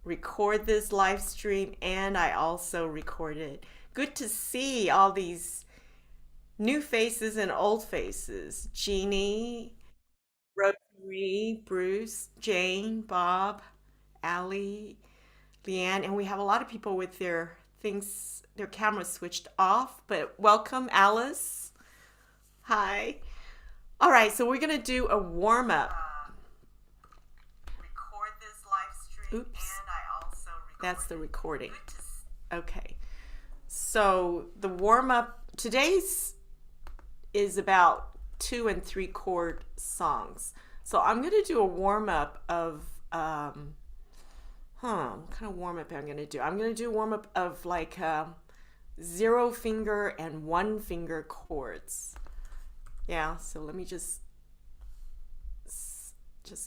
record this live stream and I also record it. Good to see all these new faces and old faces. Jeannie, Rosemary, Bruce, Jane, Bob, Allie, Liane, and we have a lot of people with their cameras switched off, but welcome, Alice. Hi. All right, so we're gonna do a warm up. Record this live stream. Oops. And I also record. That's the recording. Okay. So the warm up today's is about 2 and 3 chord songs. So I'm gonna do a warm up of what kind of warm up am I gonna do? I'm gonna do a warm up of like 0 finger and 1 finger chords. Yeah, so let me just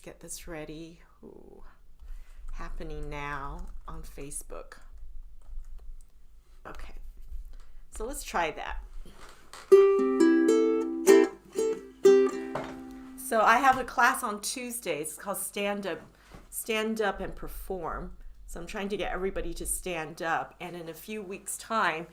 get this ready. Ooh, happening now on Facebook. Okay, so let's try that. So I have a class on Tuesdays called Stand Up and Perform. So I'm trying to get everybody to stand up, and in a few weeks' time,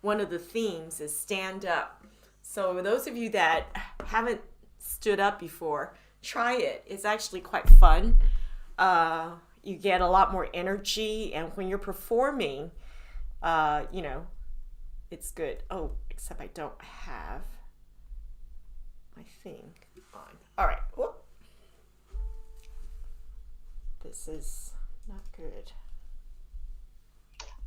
one of the themes is stand up. So those of you that haven't stood up before, try it. It's actually quite fun. You get a lot more energy, and when you're performing, it's good. Oh, except I don't have my thing on. All right. Whoop. This is not good.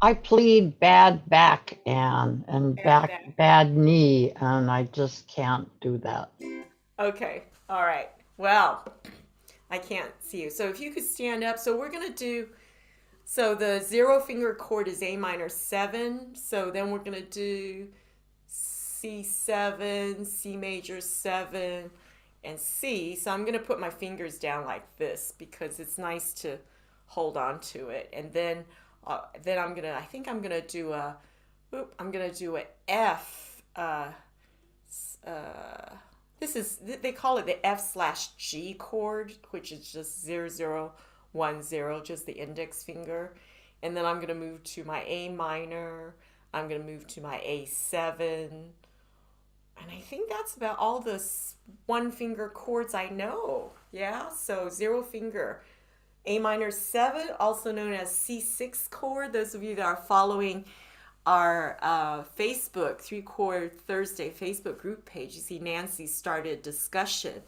I plead bad back, Anne, and bad knee, and I just can't do that. Okay. All right. Well, I can't see you. So if you could stand up. So we're going to do, so the 0 finger chord is A minor 7. So then we're going to do C7, C major 7, and C. So I'm going to put my fingers down like this because it's nice to hold on to it. And then I'm going to, I think I'm going to do a F. They call it the F/G chord, which is just 0, 0, 1, 0, just the index finger. And then I'm going to move to my A minor. I'm going to move to my A7. And I think that's about all the 1 finger chords I know. Yeah, so 0 finger. A minor 7, also known as C6 chord. Those of you that are following our Facebook 3 Chord Thursday Facebook group page, you see Nancy started discussion.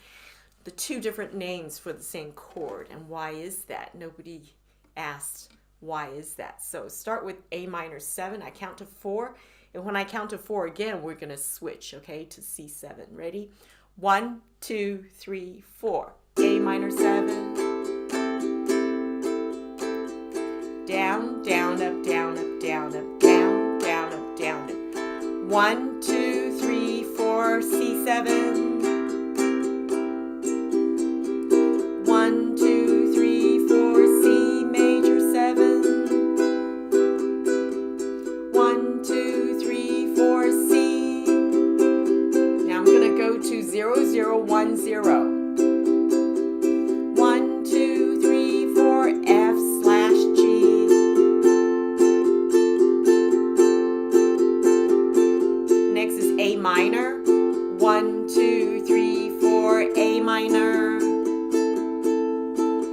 The 2 different names for the same chord. And why is that? Nobody asked why is that. So start with A minor 7. I count to 4. And when I count to 4 again, we're going to switch, okay, to C7. Ready? 1, 2, 3, 4. A minor 7. Down, down, up, down, up, down, up, down, down, up, down, up. 1, 2, 3, 4, C7. 1, 2, 3, 4, C major 7. 1, 2, 3, 4, C. Now I'm going to go to 0, 0, 1, 0. 1, 2, 3, 4, F/G. Next is A minor. 1, 2, 3, 4, A minor.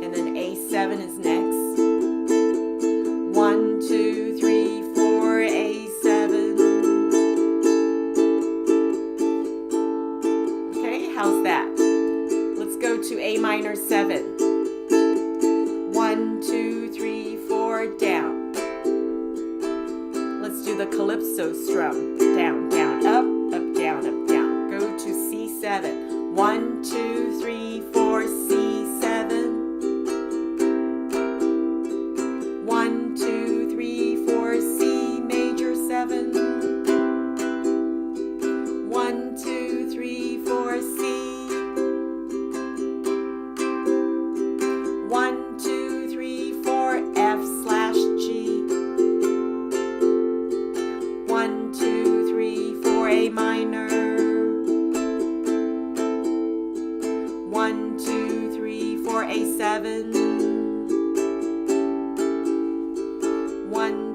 And then A7 is next. 1, 2, 3, 4, A7. Okay, how's that? Let's go to A minor 7. 1, 2, 3, 4, down. Let's do the calypso strum. Down, down, up, down, up, down. Go to C7. 1, 2, 3, 4, C7. 1, 2, 3, 4, C major 7. 1, 2, 3, 4, C. 1, 2, 3, 4, F/G. 1, 2, 3, 4, A minor. 1,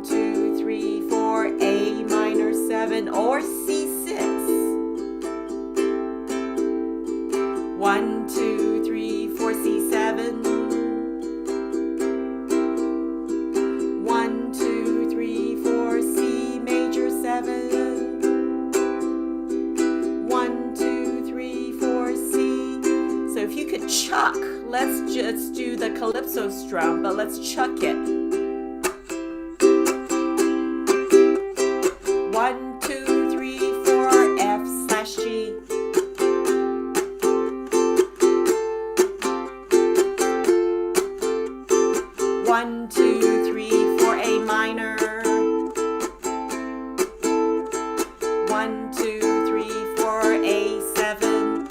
2, 3, 4, A minor 7 or C6. 1, 2, 3, 4, C7. 1, 2, 3, 4, C major 7. 1, 2, 3, 4, C. So if you could chuck, let's just do the calypso strum, but let's chuck it. 1, 2, 3, 4, F slash G. 1, 2, 3, 4, A minor. 1, 2, 3, 4, A7.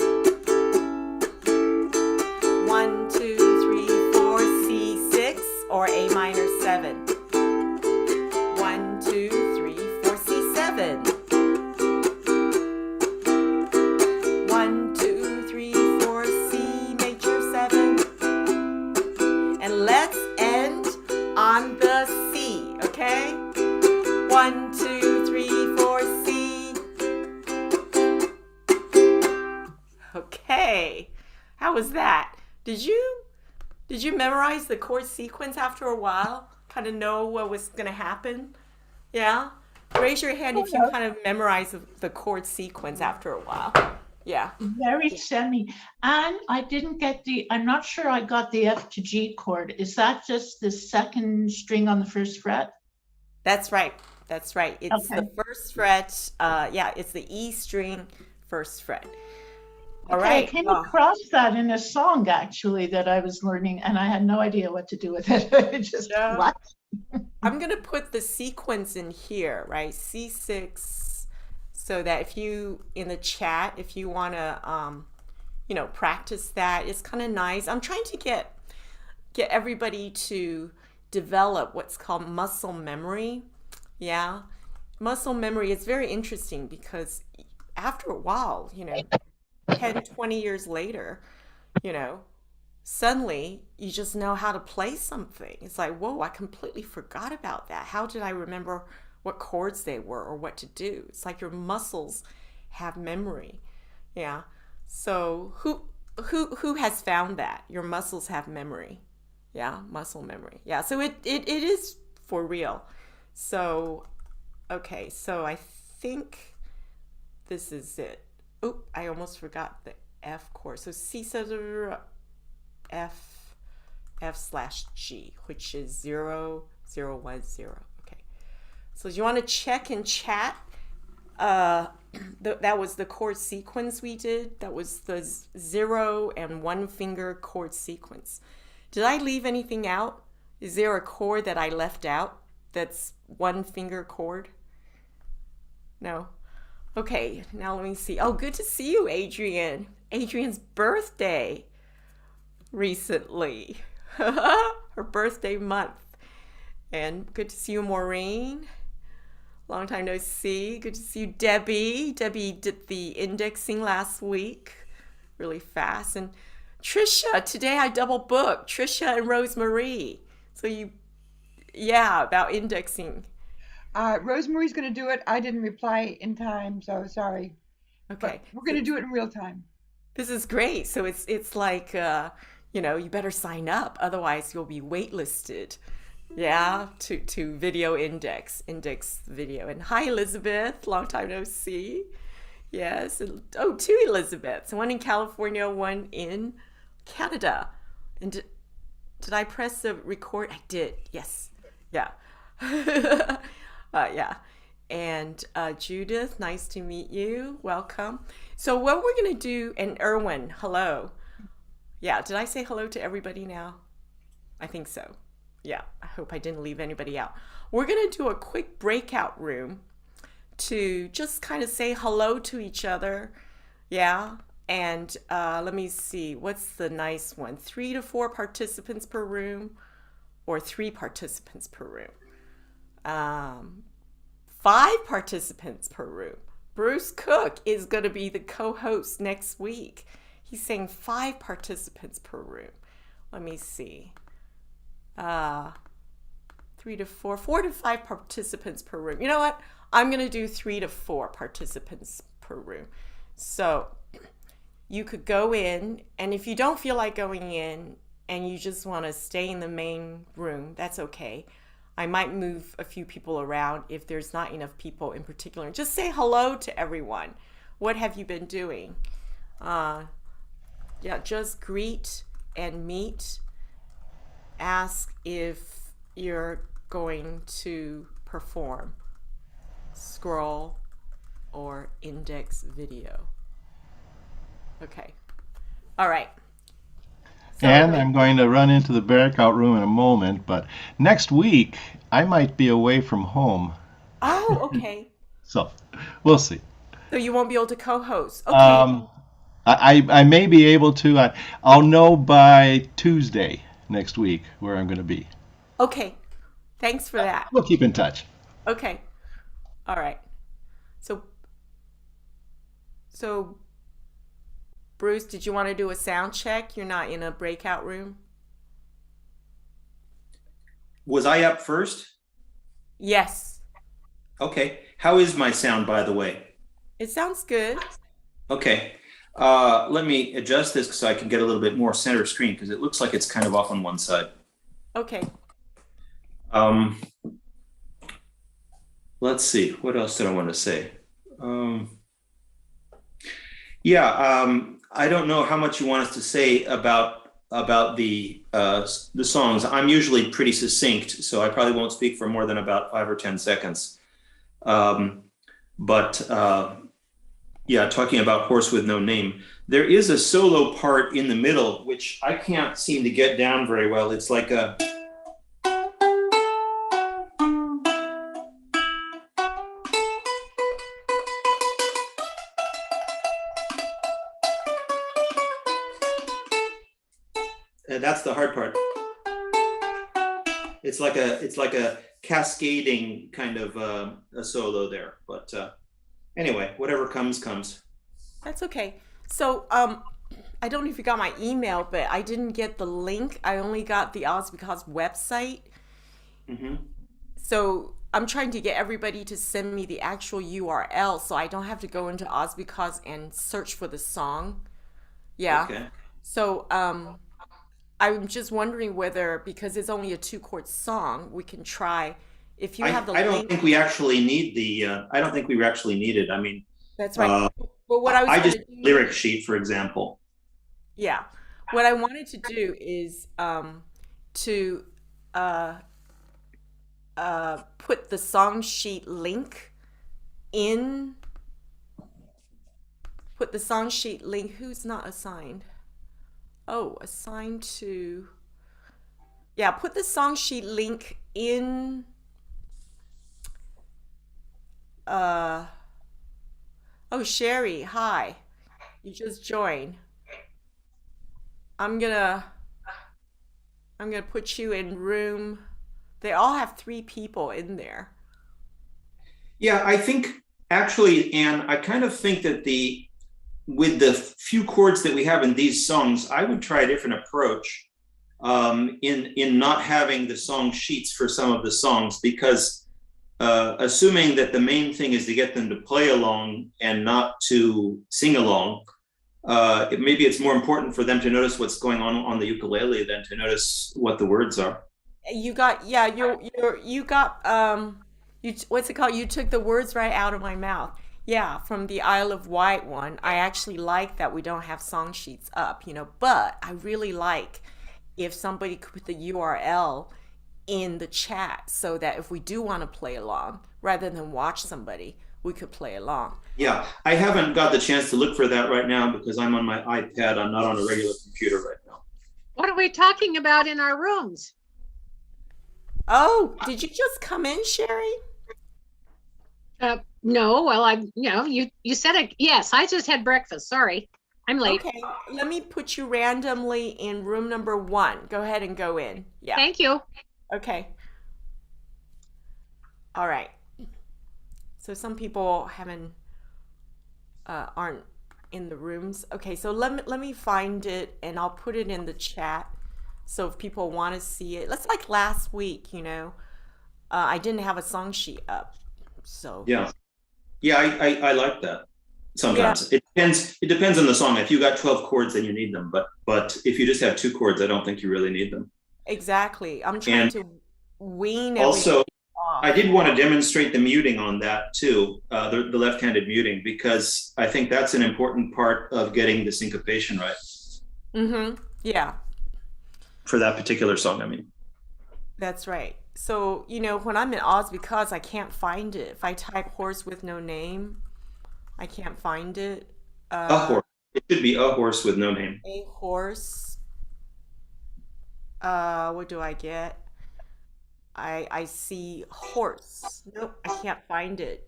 1, 2, 3, 4, C6 or A minor 7. 1, 2, 3, 4, C7. 1, 2, 3, 4, C major 7. And let's end on the C, okay? 1, 2, 3, 4, C. Okay. How was that? Did you memorize the chord sequence after a while? Kind of know what was going to happen? Yeah? Raise your hand if you kind of memorize the chord sequence after a while. Yeah. Very semi. And I didn't get I'm not sure I got the F to G chord. Is that just the second string on the first fret? That's right. That's right. It's Okay. the first fret. Yeah, it's the E string, first fret. All Okay, right. I came across that in a song actually that I was learning, and I had no idea what to do with it. It just Yeah. what? I'm going to put the sequence in here, right? C6, so that if you, in the chat, if you want to, practice that, it's kind of nice. I'm trying to get everybody to develop what's called muscle memory. Yeah. Muscle memory is very interesting because after a while, 10, 20 years later, suddenly you just know how to play something. It's like, whoa, I completely forgot about that. How did I remember what chords they were or what to do? It's like your muscles have memory. Yeah. So who has found that? Your muscles have memory. Yeah, muscle memory. Yeah, so it is for real. So, okay, so I think this is it. Oh, I almost forgot the F chord. So C says F slash G, which is 0, 0, 1, 0. Okay. So do you want to check in chat? That was the chord sequence we did. That was the 0 and 1 finger chord sequence. Did I leave anything out? Is there a chord that I left out that's 1 finger chord? No? Okay, now let me see. Oh, good to see you, Adrienne. Adrienne's birthday recently. Her birthday month. And good to see you, Maureen. Long time no see. Good to see you, Debbie. Debbie did the indexing last week really fast. And Trisha, today I double booked Trisha and Rosemarie. So about indexing. Rosemarie's going to do it. I didn't reply in time, so sorry. Okay. But we're going to do it in real time. This is great. So it's like, you better sign up. Otherwise, you'll be waitlisted. Yeah, to video index video. And hi, Elizabeth. Long time no see. Yes. And, two Elizabeths. One in California, one in Canada. And did I press the record? I did. Yes. Yeah. Yeah. And Judith, nice to meet you. Welcome. So what we're going to do, and Erwin, hello. Yeah, did I say hello to everybody now? I think so. Yeah, I hope I didn't leave anybody out. We're going to do a quick breakout room to just kind of say hello to each other. Yeah. And let me see, what's the nice one? 3 to 4 participants per room or 3 participants per room? 5 participants per room. Bruce Cook is going to be the co-host next week. He's saying 5 participants per room. let me see. 3 to 4, 4 to 5 participants per room. You know what? I'm going to do 3 to 4 participants per room. So you could go in, and if you don't feel like going in and you just want to stay in the main room, that's okay. I might move a few people around if there's not enough people in particular. Just say hello to everyone. What have you been doing? Yeah, just greet and meet. Ask if you're going to perform, scroll, or index video. Okay. All right. So, And I'm going to run into the breakout room in a moment, but next week I might be away from home. oh, okay. So we'll see. So you won't be able to co-host. Okay. I may be able to. I'll know by Tuesday next week where I'm going to be. Okay. Thanks for that. We'll keep in touch. Okay. All right. So Bruce, did you want to do a sound check? You're not in a breakout room? Was I up first? Yes. Okay. How is my sound, by the way? It sounds good. Okay. Let me adjust this so I can get a little bit more center screen because it looks like it's kind of off on one side. Okay. Let's see. What else did I want to say? I don't know how much you want us to say about the songs. I'm usually pretty succinct, so I probably won't speak for more than about 5 or 10 seconds. Talking about Horse with No Name, there is a solo part in the middle which I can't seem to get down very well. It's like a that's the hard part. It's like a cascading kind of a solo there, but anyway, whatever comes. That's okay. So, I don't know if you got my email, but I didn't get the link. I only got the Osbicos website. Mm-hmm. So I'm trying to get everybody to send me the actual URL so I don't have to go into Osbicos and search for the song. Yeah. Okay. So, I'm just wondering whether, because it's only a 2-chord song, we can try, if you have the I don't link. think we actually need I don't think we actually need it. I mean, That's right. But what I was I going just to do, lyric sheet, for example. yeah, what I wanted to do is to put the song sheet link in. Put the song sheet link. Who's not assigned? Oh, assigned to. Yeah, put the song sheet link in. Oh, Sherry, hi. You just joined. I'm gonna put you in room. They all have 3 people in there. Yeah, I think actually, Anne, I kind of think that with the few chords that we have in these songs, I would try a different approach in not having the song sheets for some of the songs, because assuming that the main thing is to get them to play along and not to sing along, maybe it's more important for them to notice what's going on the ukulele than to notice what the words are. You got, yeah, you got, what's it called? You took the words right out of my mouth. Yeah, from the Isle of Wight one, I actually like that we don't have song sheets up, but I really like if somebody could put the URL in the chat so that if we do want to play along, rather than watch somebody, we could play along. Yeah, I haven't got the chance to look for that right now because I'm on my iPad. I'm not on a regular computer right now. What are we talking about in our rooms? Oh, did you just come in, Sherry? No, well, you said it. Yes, I just had breakfast. Sorry, I'm late. Okay, let me put you randomly in room number 1. Go ahead and go in. Yeah. Thank you. Okay. All right. So some people aren't in the rooms. Okay, so let me find it and I'll put it in the chat. So if people want to see it, let's like last week, I didn't have a song sheet up. So Yeah. Yeah, I like that yeah, sometimes. It depends on the song. If you got 12 chords, then you need them. But if you just have 2 chords, I don't think you really need them. exactly. I'm trying And to wean everything also, I off. did want to demonstrate the muting on that too, the left-handed muting, because I think that's an important part of getting the syncopation right Yeah, for that particular song. I mean, that's right. So, when I'm in Oz because I can't find it. If I type horse with no name, I can't find it. a horse. It should be a horse with no name. A horse. What do I get? I see horse. Nope, I can't find it.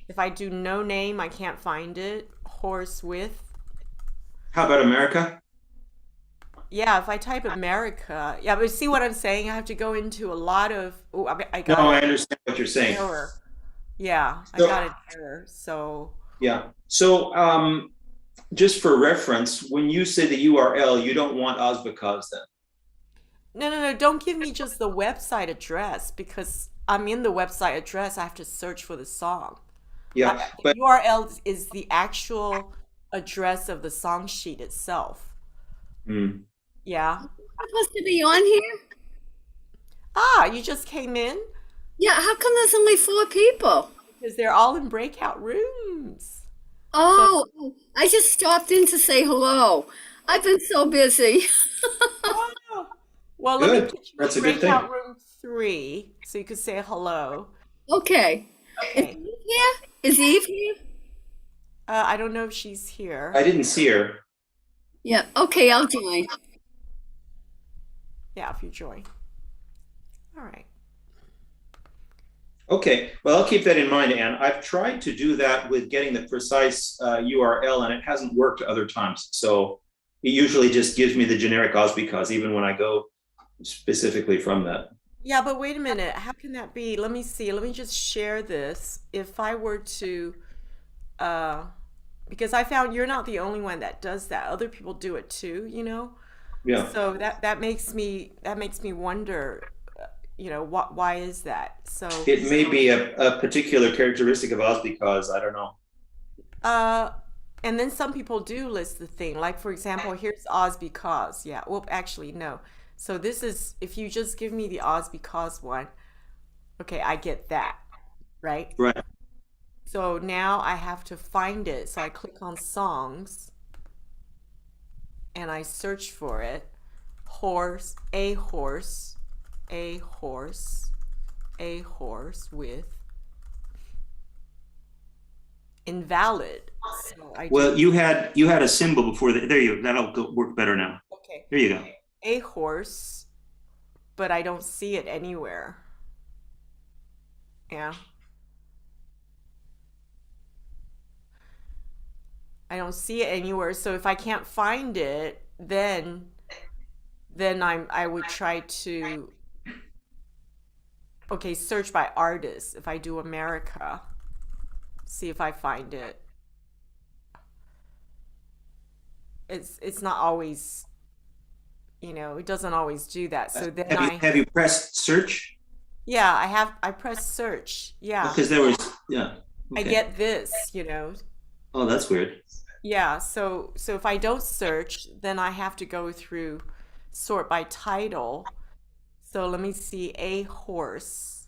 If I do no name, I can't find it. Horse with. How about America? Yeah, if I type America, yeah, but see what I'm saying? I have to go into a lot of. Oh, I No, got I an understand what you're saying. error. Yeah, I So, got an error. So yeah. So, just for reference, when you say the URL, you don't want Oz because then. no. Don't give me just the website address because I'm in the website address. I have to search for the song. Yeah, The but URL is the actual address of the song sheet itself. mm, Yeah. Supposed to be on here? Ah, you just came in Yeah, how come there's only 4 people? because they're all in breakout rooms. So, Oh, I just stopped in to say hello. I've been so busy. oh, well, let me good. put you That's in a good thing. breakout room 3 so you could say hello. Okay. Is Okay. Eve here? Is Eve here? I don't know if she's here. I didn't see her. Yeah, okay, I'll join. Yeah, if you join. All right. Okay, well, I'll keep that in mind, Anne. I've tried to do that with getting the precise URL, and it hasn't worked other times. So it usually just gives me the generic Oz because even when I go specifically from that. Yeah, but wait a minute. How can that be? Let me see. Let me just share this. If I were to, uh, because I found you're not the only one that does that. Other people do it too. Yeah. So that makes me wonder, why is that? So, It may be a particular characteristic of Oz because I don't know. and then some people do list the thing. Like for example, here's Oz because. Yeah. Well, actually, no. So this is if you just give me the Oz because one. Okay, I get that, right? Right. So now I have to find it. So I click on songs and I search for it. Horse, a horse, a horse, a horse with invalid. So I Well, do, you had a symbol before that. There you. That'll work better now. okay, There you go. a horse, but I don't see it anywhere. Yeah. I don't see it anywhere. So if I can't find it, then I would try to okay, search by artist. If I do America, see if I find it. It's not always, it doesn't always do that. So then Have you pressed search? yeah, I press search. Yeah. Because there was yeah. I Okay. get this, Oh, that's weird. Yeah, so if I don't search, then I have to go through sort by title. So let me see a horse.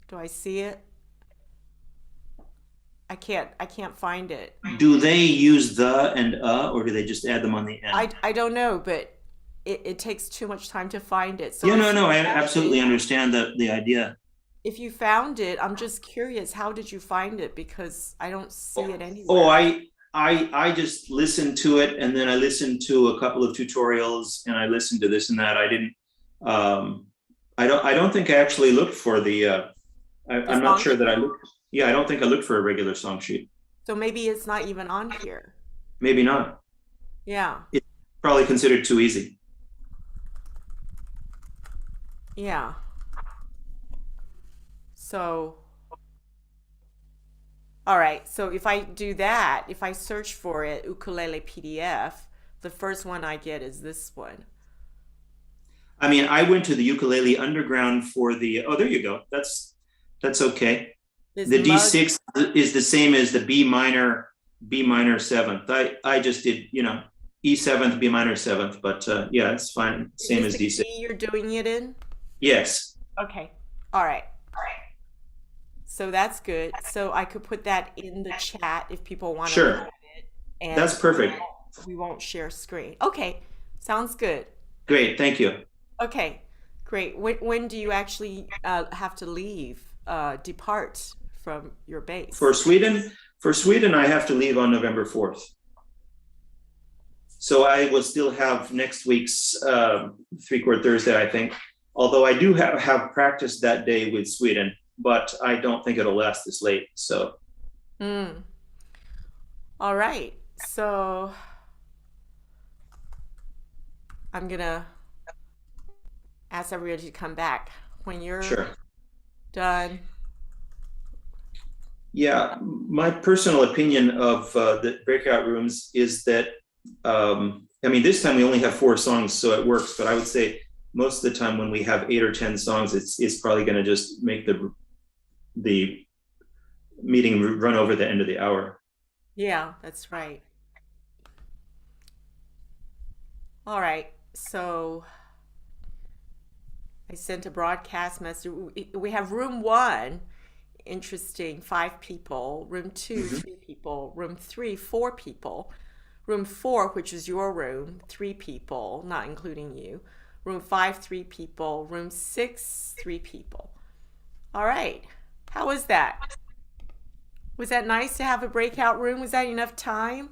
Do I see it? I can't find it. Do they use the and or do they just add them on the end? I don't know, but it takes too much time to find it. So Yeah, if no, you no, I found absolutely it, understand the idea. if you found it, I'm just curious, how did you find it? Because I don't see it Oh, anywhere. I just listened to it, and then I listened to a couple of tutorials, and I listened to this and that. I didn't. I don't think I actually looked for the. The I'm not song sure that I sheet? looked. Yeah, I don't think I looked for a regular song sheet. So maybe it's not even on here. Maybe not. Yeah, It's probably considered too easy. yeah. So, all right. So if I do that, if I search for it, ukulele PDF, the first one I get is this one. I mean, I went to the Ukulele Underground for the, oh, there you go. That's okay. This The mug- D6 is the same as the B minor 7th. I just did, E 7th, B minor 7th, but yeah, it's fine. Same as is this the D6. key you're doing it in? Yes. Okay. All right. So that's good. So I could put that in the chat if people want to Sure. look at it. And That's perfect. we won't share screen. Okay. Sounds good. Great. Thank you. Okay. Great. When do you actually have to leave, depart from your base? For Sweden, I have to leave on November 4th. So I will still have next week's 3-chord Thursday, I think. Although I do have practice that day with Sweden, but I don't think it'll last this late. So. All right. So I'm gonna ask everybody to come back when you're Sure. done. Yeah, my personal opinion of the breakout rooms is that, I mean, this time we only have 4 songs, so it works. But I would say most of the time when we have 8 or 10 songs, it's probably going to just make the meeting run over the end of the hour. Yeah, that's right. All right. So I sent a broadcast message. We have room 1. Interesting, 5 people. Room 2, 3 people. Room 3, 4 people. Room 4, which is your room, 3 people, not including you. Room 5, 3 people. Room 6, 3 people. All right. How was that? Was that nice to have a breakout room? Was that enough time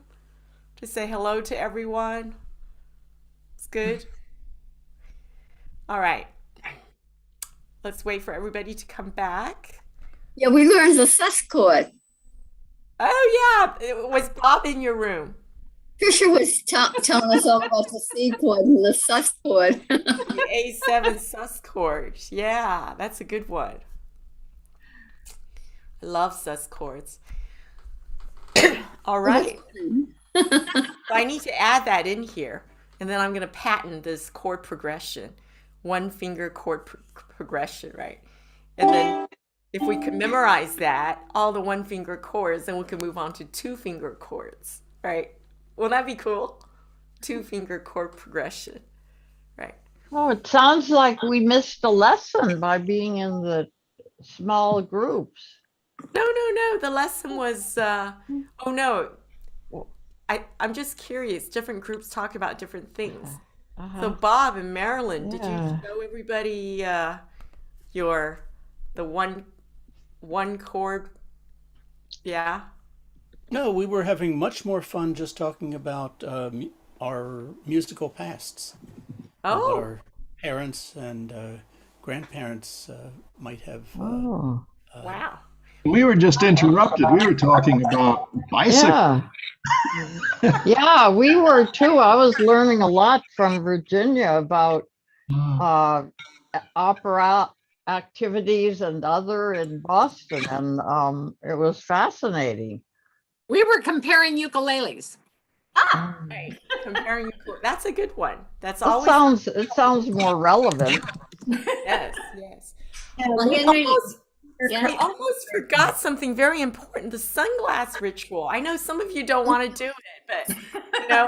to say hello to everyone? It's good. All right. Let's wait for everybody to come back. Yeah, we learned the sus chord. Oh, yeah. Was Bob in your room? Trisha was telling us all about the C chord and the sus chord. The A7 sus chord. Yeah, that's a good one. I love sus chords. All right. So I need to add that in here. And then I'm going to patent this chord progression. 1 finger chord progression, right? And then if we can memorize that, all the 1 finger chords, then we can move on to 2 finger chords, right? Won't that be cool? 2 finger chord progression, right? Oh, it sounds like we missed a lesson by being in the small groups. No. The lesson was, oh no. I'm just curious. Different groups talk about different things. So Bob and Marilyn, did you show everybody the one chord? Yeah. No, we were having much more fun just talking about our musical pasts. What Oh, our parents and grandparents might have. Oh, wow. We were just interrupted. We were talking about bicycles. yeah. Yeah, we were too. I was learning a lot from Virginia about opera activities and other in Boston, and it was fascinating. We were comparing ukuleles. Right. Comparing your chord. That's a good one. That's It always sounds more relevant. yes. Well, We Henry, we almost forgot something very important, the sunglass ritual. I know some of you don't want to do it, but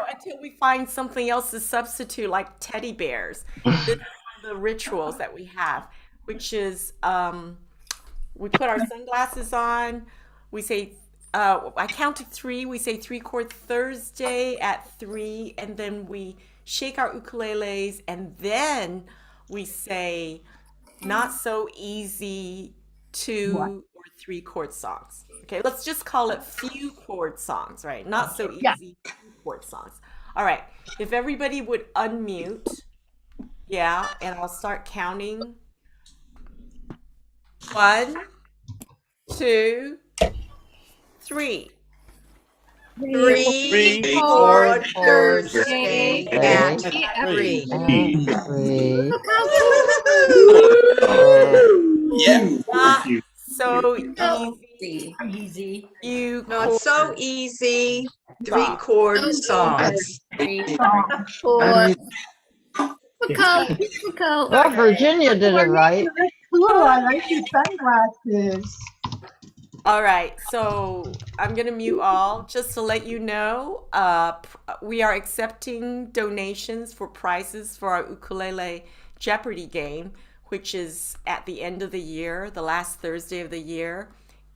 until we find something else to substitute, like teddy bears. This is one of the rituals that we have, which is we put our sunglasses on, we say I count to 3, we say 3-chord Thursday at 3, and then we shake our ukuleles, and then we say not so easy 2 or 3-chord songs. Okay, let's just call it few chord songs, right? Not so easy 2-chord songs. All right, if everybody would unmute, yeah, and I'll start counting. 1, 2, 3. 3-chord Thursday at 3. Not so easy. Easy. You No, it's so easy. Song. Chord songs. Chord. Difficult, difficult. Well, Virginia did it right. Cool, I like your sunglasses. All right, so I'm gonna mute all just to let you know. We are accepting donations for prizes for our ukulele Jeopardy game, which is at the end of the year, the last Thursday of the year,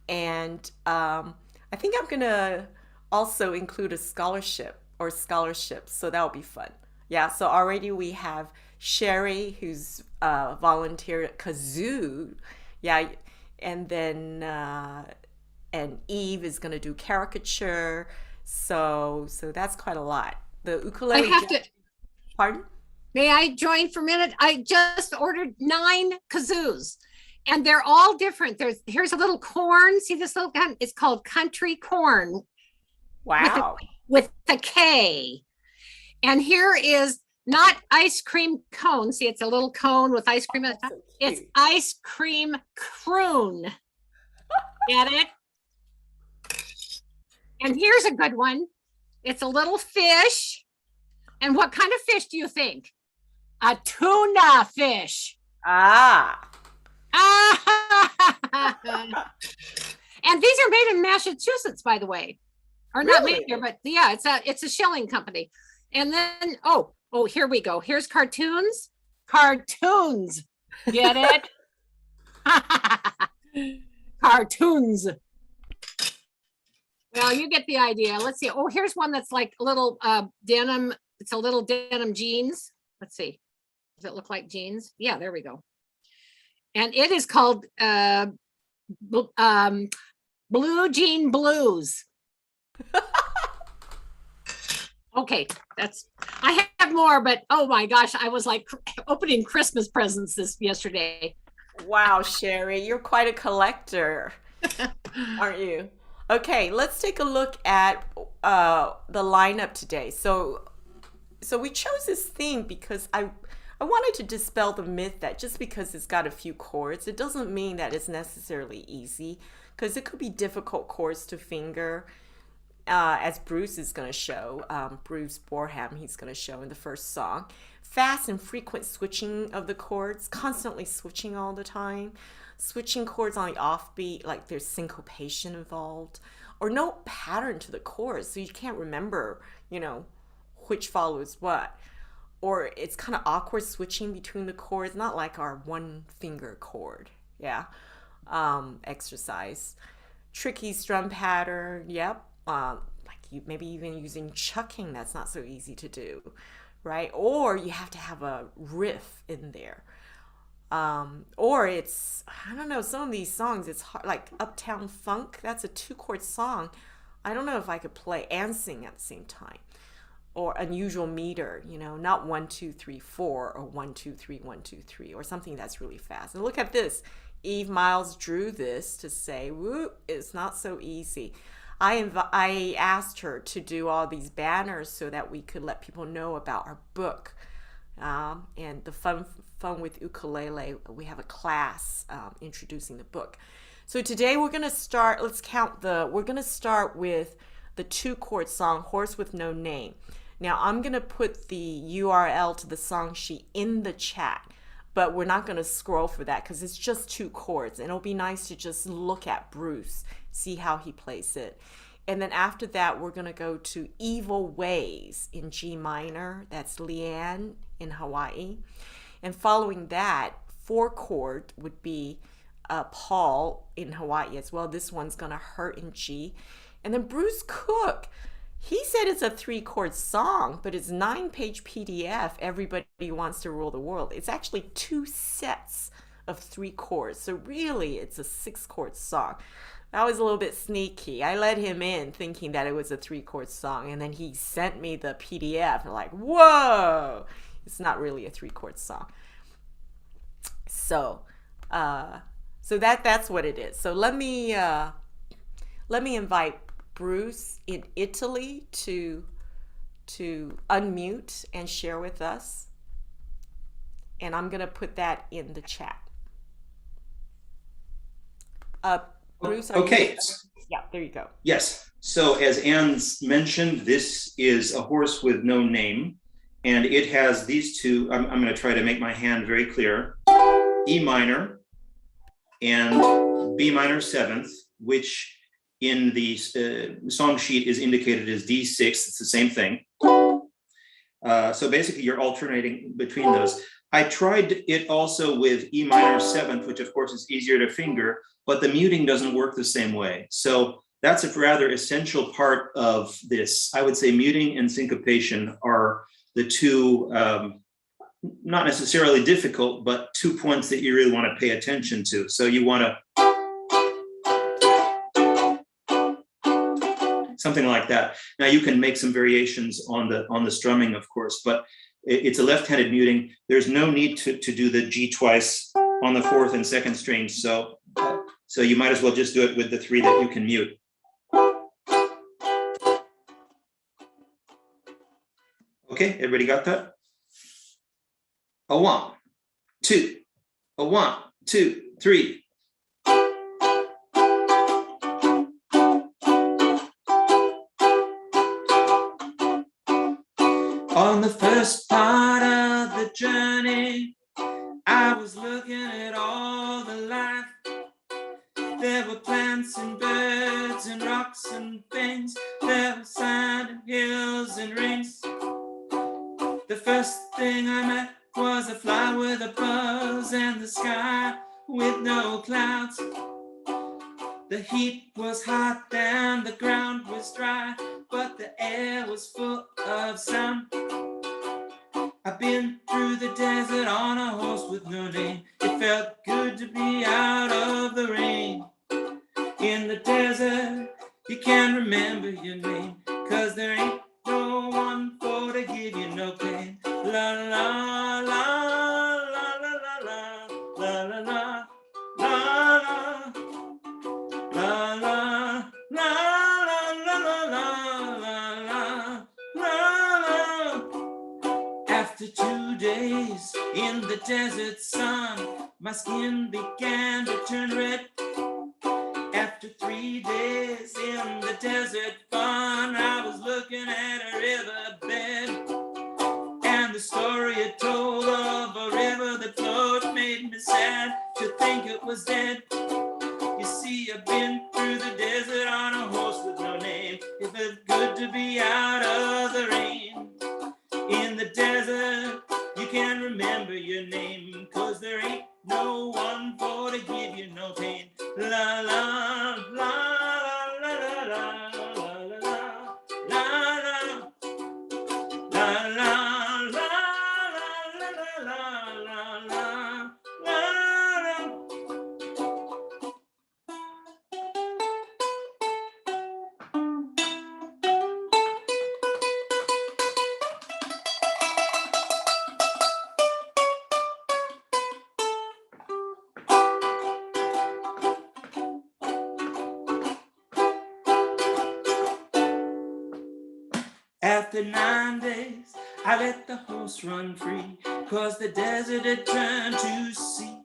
and I think I'm gonna also include a scholarship or scholarships, so that'll be fun. Yeah, so already we have Sherry who's volunteered at kazoo. Yeah, and then and Eve is going to do caricature. So that's quite a lot. The I ukulele. have to, Pardon? may I join for a minute? I just ordered 9 kazoos and they're all different. Here's a little corn. See this little gun? It's called country corn. Wow. With a K. And here is not ice cream cone. See, it's a little cone with ice cream. So It's cute. ice cream croon. Get it? And here's a good one. It's a little fish. And what kind of fish do you think? A tuna fish. Ah. And these are made in Massachusetts, by the way. Or not Really? made here, but yeah, it's a shelling company. And then, oh, here we go. Here's cartoons. Cartoons. Get it? Cartoons. Well, you get the idea. Let's see. Oh, here's one that's like a little denim. It's a little denim jeans. Let's see. Does it look like jeans? Yeah, there we go. And it is called Blue Jean Blues. Okay, I have more, but oh my gosh, I was like opening Christmas presents yesterday. Wow, Sherry, you're quite a collector, aren't you? Okay, let's take a look at the lineup today. So we chose this theme because I wanted to dispel the myth that just because it's got a few chords, it doesn't mean that it's necessarily easy, because it could be difficult chords to finger. As Bruce is going to show, Bruce Borham, he's going to show in the first song. Fast and frequent switching of the chords, constantly switching all the time. Switching chords on the offbeat, like there's syncopation involved. Or no pattern to the chords, so you can't remember, which follows what. Or it's kind of awkward switching between the chords, not like our one finger chord, exercise. Tricky strum pattern, yep. Like you maybe even using chucking, that's not so easy to do, right? Or you have to have a riff in there. Or it's, I don't know, some of these songs, it's hard, like Uptown Funk, that's a 2-chord song. I don't know if I could play and sing at the same time. Or unusual meter, not 1, 2, 3, 4 or 1, 2, 3, 1, 2, 3 or something that's really fast. And look at this. Miles drew this to say, whoop, it's not so easy. I asked her to do all these banners so that we could let people know about our book and the fun with ukulele. We have a class introducing the book. So today we're going to start, we're going to start with the 2-chord song, Horse with No Name. Now I'm going to put the URL to the song sheet in the chat, but we're not going to scroll for that because it's just 2 chords, and it'll be nice to just look at Bruce, see how he plays it. And then after that, we're going to go to Evil Ways in G minor. That's Liane in Hawaii. And following that, 4-chord would be Paul in Hawaii as well. This one's going to Hurt in G. And then Bruce Cook, he said it's a 3-chord song, but it's 9-page PDF, Everybody Wants to Rule the World. It's actually 2 sets of 3 chords. So really, it's a 6-chord song. That was a little bit sneaky. I let him in thinking that it was a 3-chord song, and then he sent me the PDF. And like, whoa, it's not really a 3-chord song. So that's what it is. So let me invite Bruce in Italy to unmute and share with us. And I'm going to put that in the chat. Bruce, are you Okay. Yeah, there you go. Yes. So as Anne's mentioned, this is a horse with no name, and it has these two. I'm going to try to make my hand very clear. E minor and B minor seventh, which in the song sheet is indicated as D6. It's the same thing. So basically you're alternating between those. I tried it also with E minor seventh, which of course is easier to finger, but the muting doesn't work the same way. So that's a rather essential part of this. I would say muting and syncopation are the two, not necessarily difficult, but 2 points that you really want to pay attention to. So you want to, something like that. Now you can make some variations on the strumming, of course, but it's a left-handed muting. There's no need to do the G twice on the fourth and second strings. So you might as well just do it with the three that you can mute. Okay, everybody got that? A 1, 2, a 1, 2, 3. On the first part of the journey, I was looking at all the life. There were plants and birds and rocks and things. There were sand and hills and rings. The first thing I met was a fly with a buzz and the sky with no clouds. The heat was hot and the ground was dry, but the air was full of sound. I've been through the desert on a horse with no name. It felt good to be out of the rain. In the desert, you can't remember your name, 'cause there ain't no one for to give you no pain. La la la la la la la la la la la la la la. After 2 days in the desert sun, my skin began to turn red. After 3 days in the desert fun, I was looking at a riverbed, and the story it told of a river that flowed made me sad to think it was dead. You see, I've been through the desert on a horse with no name. It felt good to be out of the rain. In the desert, you can't remember your name, 'cause there ain't no one for to give you no pain. La la la la la la la la la la la la After 9 days, I let the horse run free, 'cause the desert had turned to sea.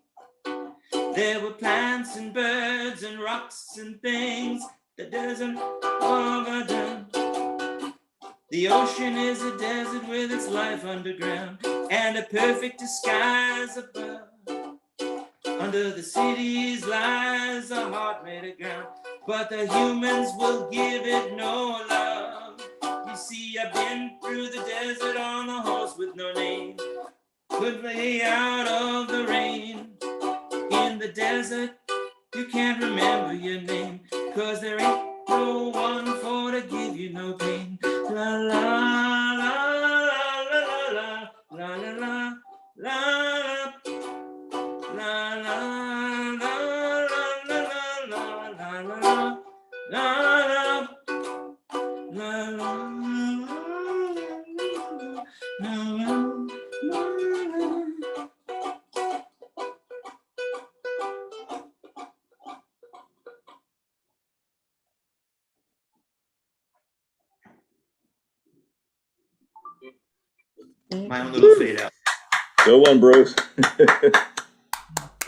There were plants and birds and rocks and things the desert overdone. The ocean is a desert with its life underground, and a perfect disguise above. Under the cities lies a heart made of ground, but the humans will give it no love. You see, I've been through the desert on a horse with no name, could lay out of the rain. In the desert, you can't remember your name, 'cause there ain't no one for to give you no pain. La la la la la la la la la la la la my own little fade out. Go on, Bruce.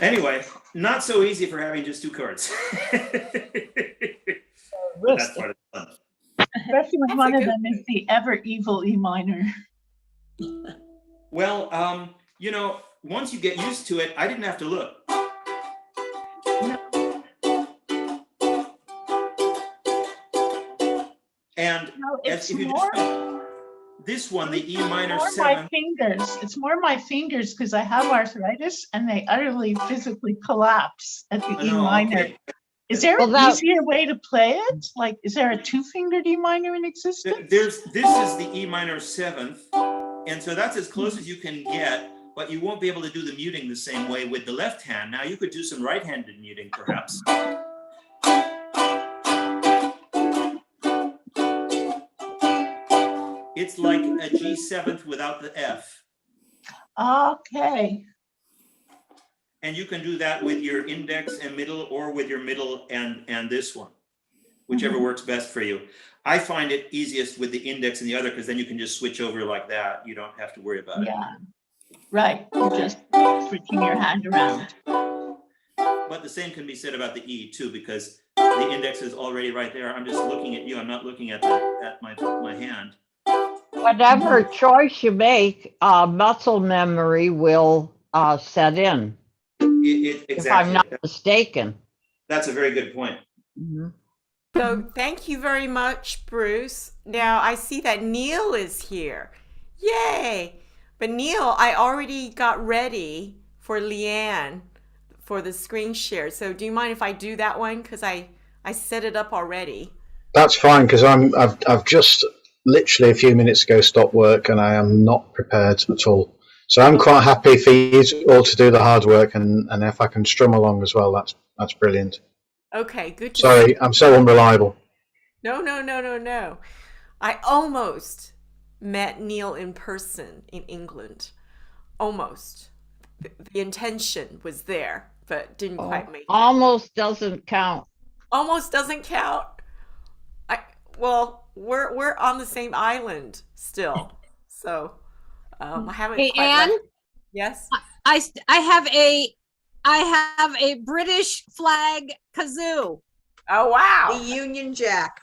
Anyway, not so easy for having just two chords. But that's part of the fun. Especially when That's one a of good them is the ever evil E minor. Well, you know, once you get used to it, I didn't have to look. And No, if it's you more, just this one, the E minor more 7. my fingers. It's more my fingers because I have arthritis and they utterly physically collapse at the E No, minor. okay. Is there Well, an that- easier way to play it? Like, is there a two-fingered E minor in existence? This is the E minor 7th, and so that's as close as you can get, but you won't be able to do the muting the same way with the left hand. Now you could do some right-handed muting, perhaps. It's like a G7th without the F. Okay. And you can do that with your index and middle, or with your middle and this one, whichever works best for you. I find it easiest with the index and the other, because then you can just switch over like that. You don't have to worry about it. Yeah. Right. You're just switching your hand around. But the same can be said about the E too, because the index is already right there. I'm just looking at you. I'm not looking at my hand. Whatever choice you make, muscle memory will set in, Exactly. if I'm not mistaken. That's a very good point. Mhm. So thank you very much, Bruce. Now I see that Neil is here. Yay! But Neil, I already got ready for Liane for the screen share. So do you mind if I do that one? Because I set it up already. That's fine, because I've just literally a few minutes ago stopped work and I am not prepared at all. So I'm quite happy for you all to do the hard work, and if I can strum along as well, that's brilliant. Okay, good to see Sorry, I'm so unreliable. No. I almost met Neil in person in England. Almost. The intention was there, but didn't quite make it. Almost doesn't count. Almost doesn't count. Well, we're on the same island still, so I haven't. Hey, quite Anne? left. Yes. I have a British flag kazoo. Oh wow! The Union Jack.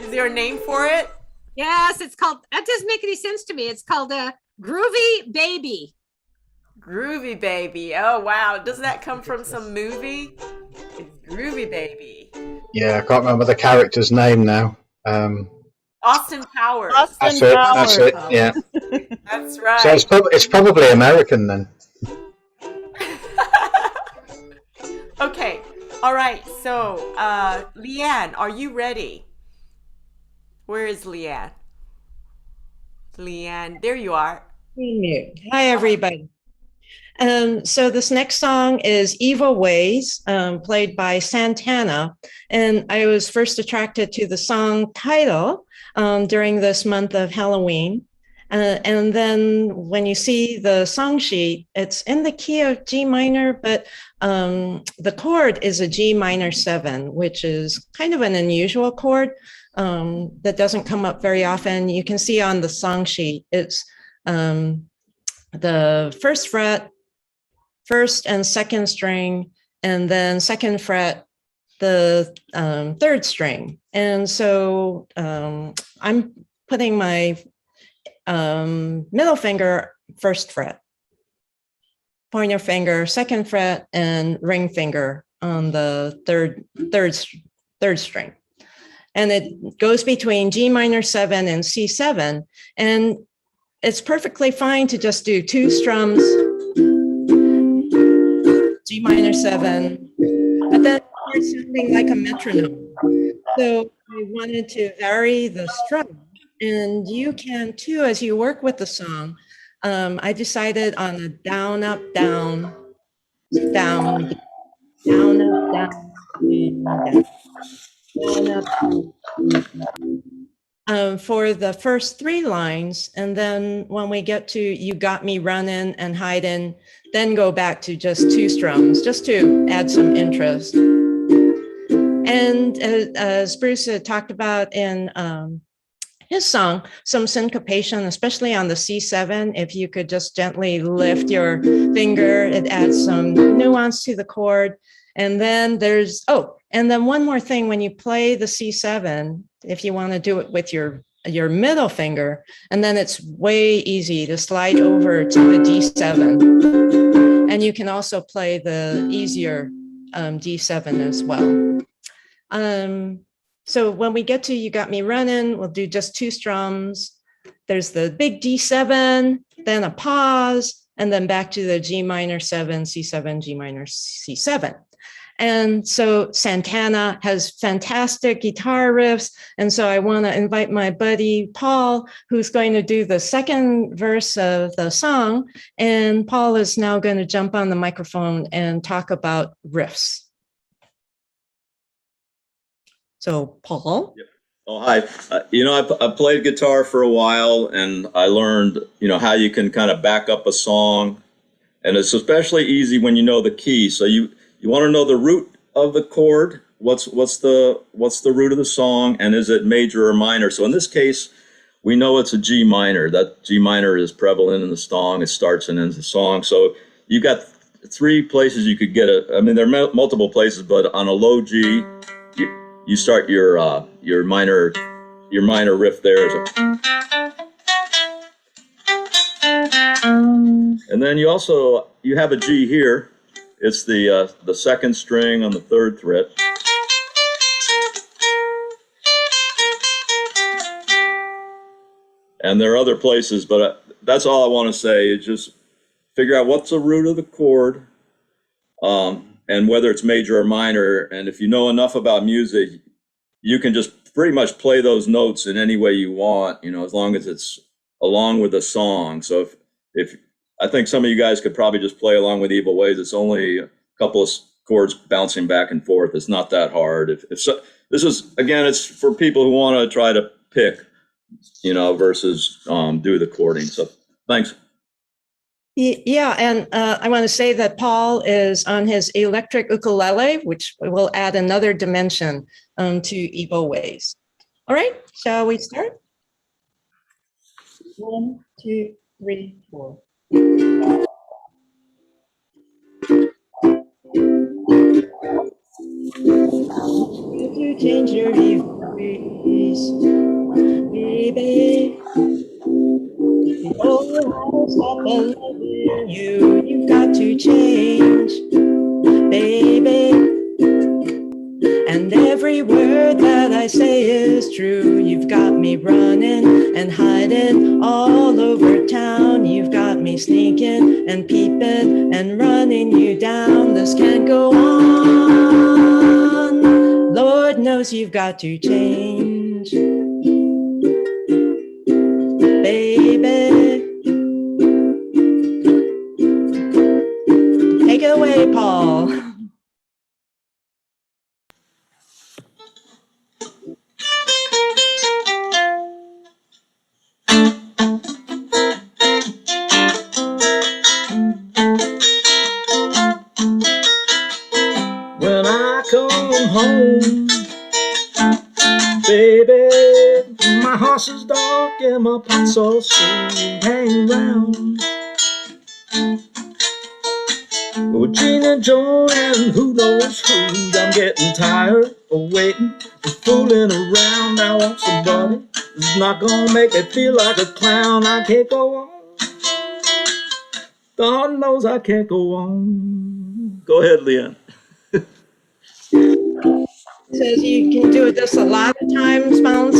Is there a name for it? Yes, it's called. That doesn't make any sense to me. It's called a Groovy Baby. Groovy Baby. Oh wow! Does that come from some movie? It's Groovy Baby. Yeah, I can't remember the character's name now. Austin Powers. That's it. Yeah. That's right. So it's probably American then. Okay. All right. So, Liane, are you ready? Where is Liane? Liane, there you are. Hi, everybody. So this next song is Evil Ways, played by Santana. And I was first attracted to the song title during this month of Halloween. And then when you see the song sheet, it's in the key of G minor, but the chord is a G minor 7, which is kind of an unusual chord that doesn't come up very often. You can see on the song sheet, it's the first fret, first and second string, and then second fret, the third string. And so I'm putting my middle finger first fret, pointer finger second fret, and ring finger on the third string. And it goes between G minor 7 and C7. And it's perfectly fine to just do 2 strums, G minor 7, but then it starts sounding like a metronome. So I wanted to vary the strum, and you can too as you work with the song. I decided on a down, up, down, down, down, up, down, down, up, for the first 3 lines. And then when we get to You Got Me Running and Hiding, then go back to just 2 strums, just to add some interest. And as Bruce had talked about in his song, some syncopation, especially on the C7. If you could just gently lift your finger, it adds some nuance to the chord. And then there's, oh, and then one more thing, when you play the C7, if you want to do it with your middle finger, and then it's way easy to slide over to the D7. And you can also play the easier D7 as well. So when we get to You Got Me Running, we'll do just 2 strums. There's the big D7, then a pause, and then back to the G minor 7, C7, G minor C7. And so Santana has fantastic guitar riffs. And so I want to invite my buddy Paul, who's going to do the second verse of the song. And Paul is now going to jump on the microphone and talk about riffs. So Paul. Yep. Oh, hi. I played guitar for a while, and I learned, how you can kind of back up a song. And it's especially easy when you know the key. So you want to know the root of the chord. What's the root of the song, and is it major or minor? So in this case, we know it's a G minor. That G minor is prevalent in the song. It starts and ends the song. So you got 3 places you could get it. I mean, there are multiple places, but on a low G, you start your minor riff there. And then you have a G here. It's the 2nd string on the 3rd fret. And there are other places, but that's all I want to say is just figure out what's the root of the chord, and whether it's major or minor. And if you know enough about music, you can just pretty much play those notes in any way you want, as long as it's along with the song. So if I think some of you guys could probably just play along with Evil Ways. It's only a couple of chords bouncing back and forth. It's not that hard. This is, again, it's for people who want to try to pick, versus do the chording. So thanks. Yeah, and I want to say that Paul is on his electric ukulele, which will add another dimension to Evil Ways. All right, shall we start? 1, 2, 3, 4. If you change your evil ways, baby, oh, stop loving you. You've got to change, baby. And every word that I say is true. You've got me running and hiding all over town. You've got me sneaking and peeping and running you down. This can't go on. Lord knows you've got to change, baby. Take it away, Paul. When I come home, baby, my house is dark and my pots all so hang round. Oh, Gina, Joe, and who knows who. I'm getting tired of waiting and fooling around. I want somebody who's not gonna make me feel like a clown. I can't go on. God knows I can't go on. Go ahead, Liane. Says you can do this a lot of times, bounce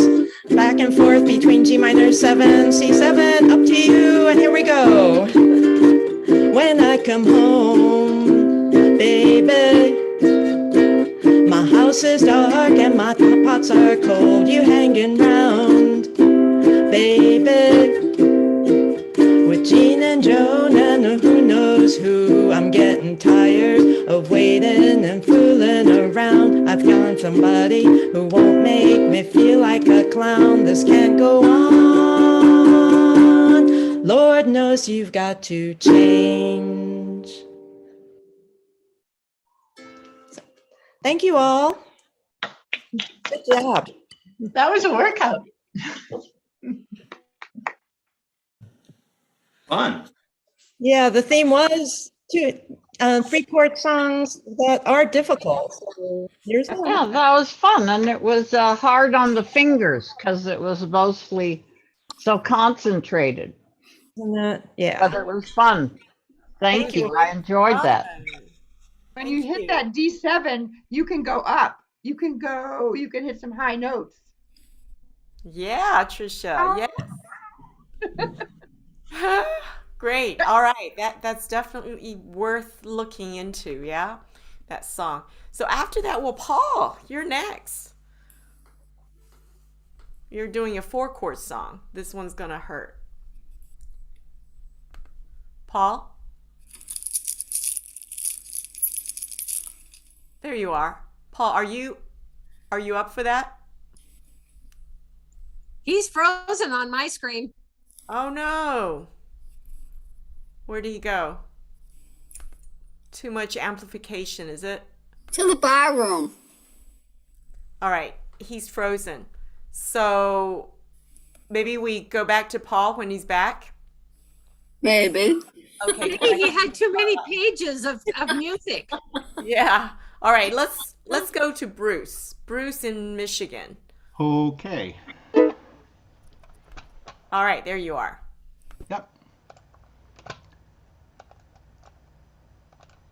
back and forth between G minor 7, C7, up to you, and here we go. When I come home, baby, my house is dark and my pots are cold. You hanging round, baby, with Jean and Joan and who knows who. I'm getting tired of waiting and fooling around. I've found somebody who won't make me feel like a clown. This can't go on. Lord knows you've got to change. Thank you all. Good job. That was a workout. Fun. Yeah, the theme was three chord songs that are difficult. So here's one. Yeah, that was fun, and it was hard on the fingers because it was mostly so concentrated. Yeah. But it was fun. Thank you. I enjoyed that. When you hit that D7, you can go up. You can hit some high notes. Yeah, Trisha. Yes. Great. All right. That's definitely worth looking into, yeah? That song. So after that, well, Paul, you're next. You're doing a 4-chord song. This one's gonna hurt. Paul? There you are. Paul, are you up for that? He's frozen on my screen. Oh no. Where did he go? Too much amplification, is it? To the bar room. All right, he's frozen. So maybe we go back to Paul when he's back? Maybe. Okay. Maybe he had too many pages of music. Yeah. All right, let's go to Bruce. Bruce in Michigan. Okay. All right, there you are. Yep.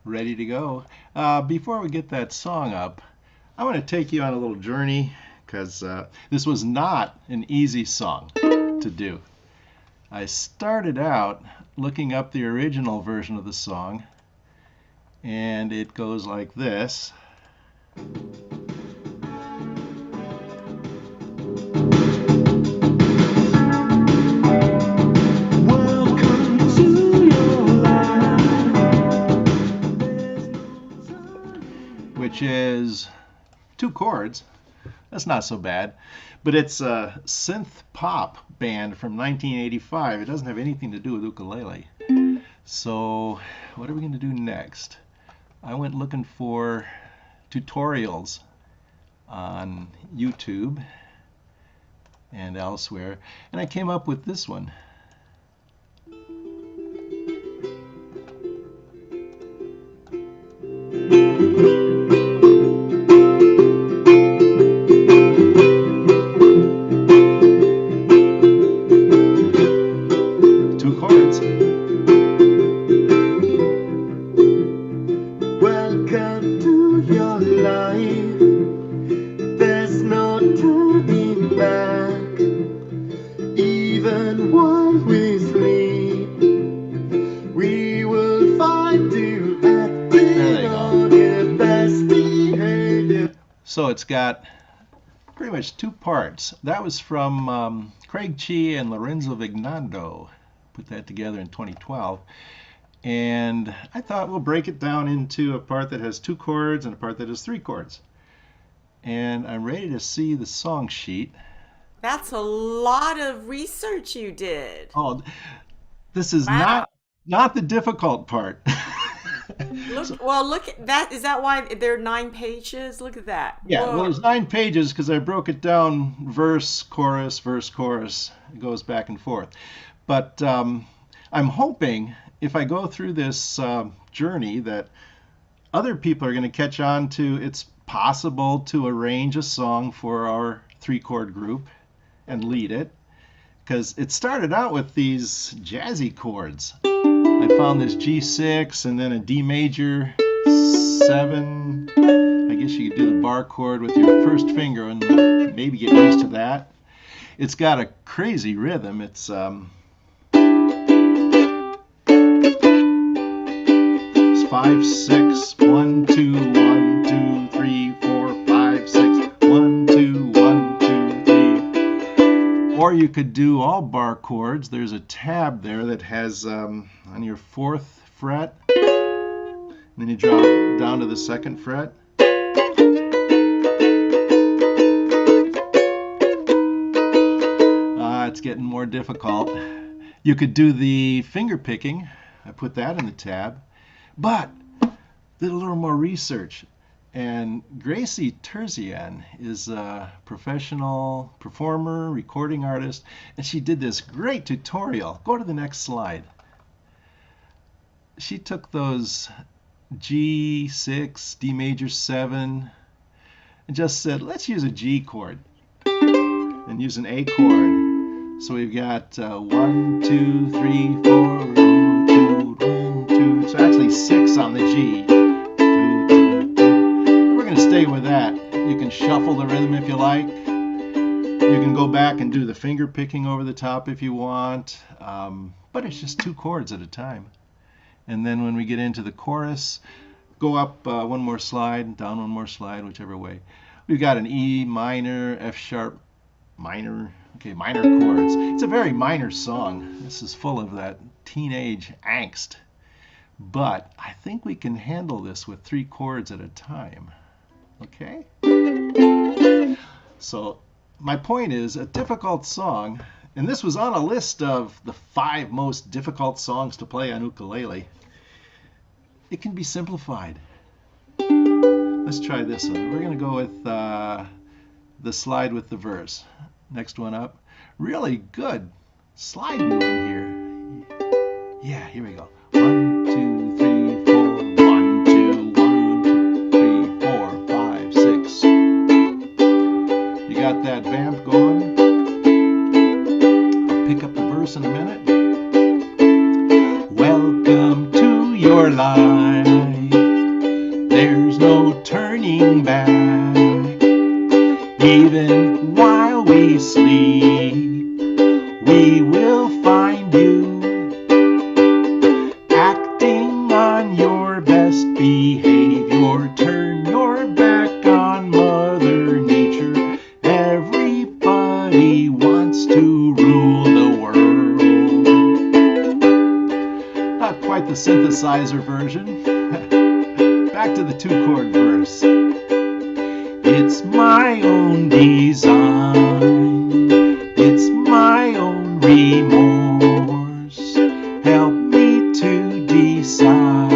Ready to go. Before we get that song up, I want to take you on a little journey because this was not an easy song to do. I started out looking up the original version of the song, and it goes like this. Which is 2 chords. That's not so bad. But it's a synth pop band from 1985. It doesn't have anything to do with ukulele. So what are we going to do next? I went looking for tutorials on YouTube and elsewhere, and I came up with this one. So it's got pretty much 2 parts. That was from Craig Chi and Lorenzo Vignando. Put that together in 2012. And I thought we'll break it down into a part that has 2 chords and a part that has 3 chords. And I'm ready to see the song sheet. That's a lot of research you did. Oh, this is not the difficult part. Look at that. Is that why there are 9 pages? Look at that. Yeah, Whoa. well, there's 9 pages because I broke it down verse, chorus, verse, chorus. It goes back and forth. But I'm hoping if I go through this journey that other people are going to catch on to it's possible to arrange a song for our 3-chord group and lead it. Because it started out with these jazzy chords. I found this G6 and then a D major 7. I guess you could do the bar chord with your first finger and maybe get used to that. It's got a crazy rhythm. It's 5, 6, 1, 2, 1, 2, 3, 4, 5, 6, 1, 2, 1, 2, 3. Or you could do all bar chords. There's a tab there that has on your 4th fret, and then you drop down to the 2nd fret. It's getting more difficult. You could do the finger picking. I put that in the tab. But did a little more research. And Gracie Terzian is a professional performer, recording artist, and she did this great tutorial. Go to the next slide. She took those G6, D major 7, and just said, let's use a G chord and use an A chord. So we've got 1, 2, 3, 4, 2, 1, 2. So actually 6 on the G. 2, 2, 2. We're going to stay with that. You can shuffle the rhythm if you like. You can go back and do the finger picking over the top if you want. But it's just 2 chords at a time. And then when we get into the chorus, go up one more slide, down one more slide, whichever way. We've got an E minor, F sharp minor, okay, minor chords. It's a very minor song. This is full of that teenage angst. But I think we can handle this with 3 chords at a time. Okay? So my point is, a difficult song, and this was on a list of the 5 most difficult songs to play on ukulele. It can be simplified. Let's try this one. We're going to go with the slide with the verse. Next one up. Really good slide moving here. Yeah, here we go. 1, 2, 3, 4. 1, 2, 1, 2, 3, 4, 5, 6. You got that vamp going? I'll pick up the verse in a minute. Welcome to your life. There's no turning back. Even while we sleep, we will find you acting on your best behavior. Turn your back on Mother Nature. Everybody wants to rule the world. Not quite the synthesizer version. Back to the 2-chord verse. It's my own design. It's my own remorse. Help me to decide.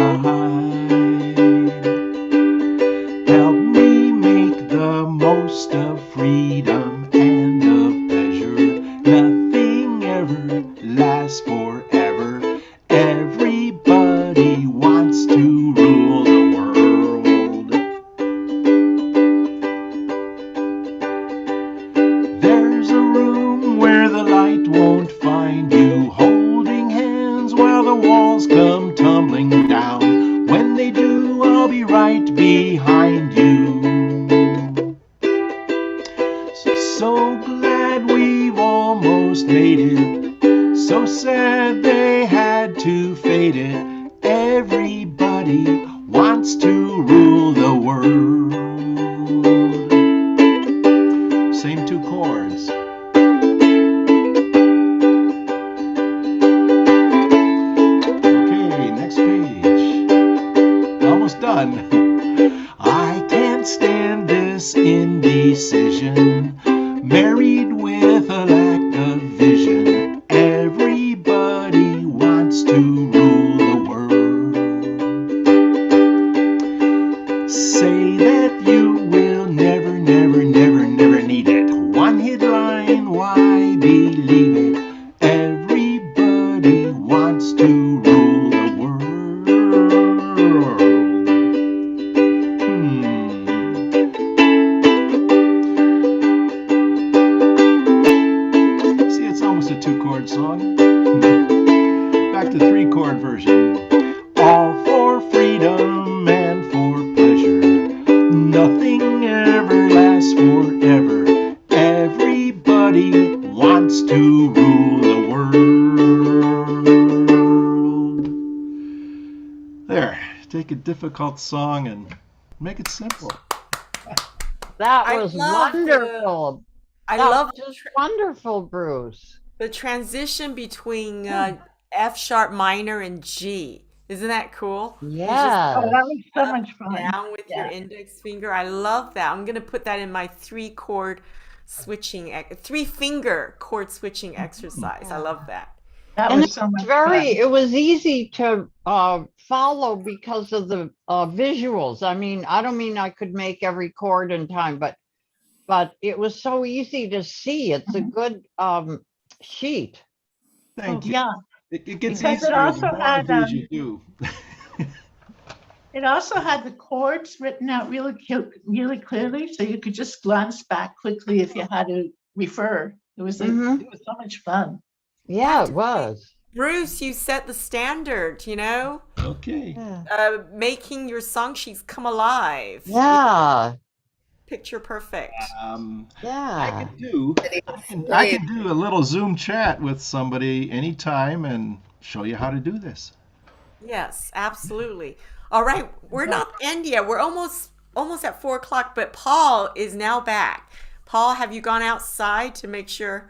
Help me make the most of freedom and of pleasure. Nothing ever lasts forever. Everybody wants to rule the world. There's a room where the light won't find you, holding hands while the walls come tumbling down. When they do, I'll be right behind you. So glad we've almost made it. So sad they had to fade it. Everybody wants to rule the world. Same 2 chords. Okay, next page. Almost done. I can't stand this indecision. Married with a lack of vision. Everybody wants to rule the world. Say that you will never, never, never, never need it. One hit line, why believe it? Everybody wants to rule the world. See, it's almost a 2-chord song. Back to 3-chord version. All for freedom and for pleasure. Nothing ever lasts forever. Everybody wants to rule the world. There. Take a difficult song and make it simple. That I was love wonderful. I That love was just wonderful, Bruce. the transition between F sharp minor and G. Isn't that cool? You just Yes. Oh, that was so up much and fun. down with your index finger. I love that. I'm gonna put that in my 3-chord switching, 3-finger chord switching exercise. I love that. That And was so much it was easy to follow because of the visuals. I mean, I don't mean I could make every chord in time, but it was so easy to see. It's a good sheet. Thank you. Yeah. It gets Because it easier also the more had, of these you do. It also had the chords written out really clearly, so you could just glance back quickly if you had to refer. It was so much fun. Yeah, it was. Bruce, you set the standard, you know? Okay. Yeah. Making your song sheets come alive. Yeah. Picture perfect. Yeah. I can do a little Zoom chat with somebody anytime and show you how to do this. Yes, absolutely. All right, we're not end yet. We're almost at 4 o'clock, but Paul is now back. Paul, have you gone outside to make sure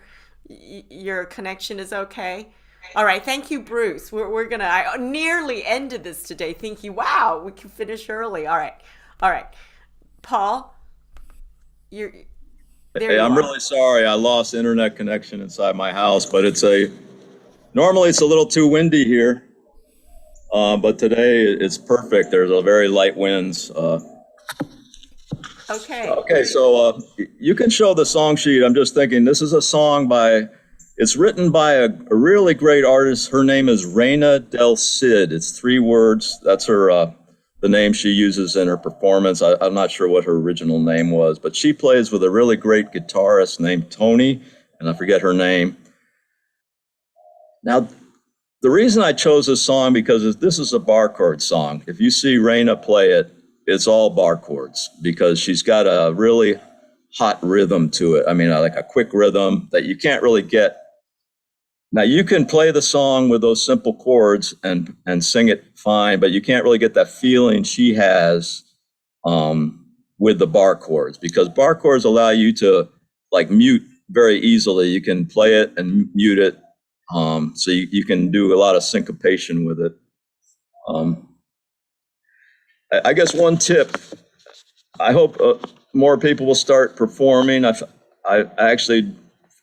your connection is okay? All right, thank you, Bruce. I nearly ended this today thinking, wow, we can finish early. All right. Paul, I'm really sorry I lost internet connection inside my house, but normally it's a little too windy here. But today it's perfect. There's a very light winds. Okay, so you can show the song sheet. I'm just thinking this is a song it's written by a really great artist. Her name is Reina Del Cid. It's 3 words. That's her, the name she uses in her performance. I'm not sure what her original name was, but she plays with a really great guitarist named Tony, and I forget her name. Now, the reason I chose this song because this is a bar chord song. If you see Reina play it, it's all bar chords because she's got a really hot rhythm to it. I mean, like a quick rhythm that you can't really get. Now, you can play the song with those simple chords and sing it fine, but you can't really get that feeling she has with the bar chords because bar chords allow you to like mute very easily. You can play it and mute it. So you can do a lot of syncopation with it. I guess one tip, I hope more people will start performing. I actually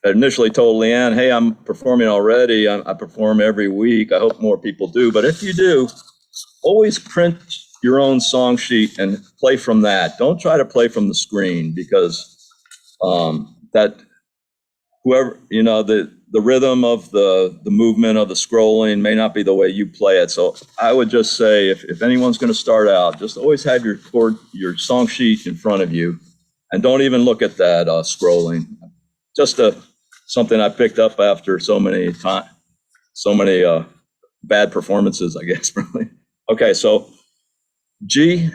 initially told Liane, hey, I'm performing already. I perform every week. I hope more people do. But if you do, always print your own song sheet and play from that. Don't try to play from the screen because whoever, the rhythm of the movement of the scrolling may not be the way you play it. So I would just say if anyone's going to start out, just always have your song sheet in front of you and don't even look at that scrolling. Just something I picked up after so many bad performances, I guess, really. Okay, so G,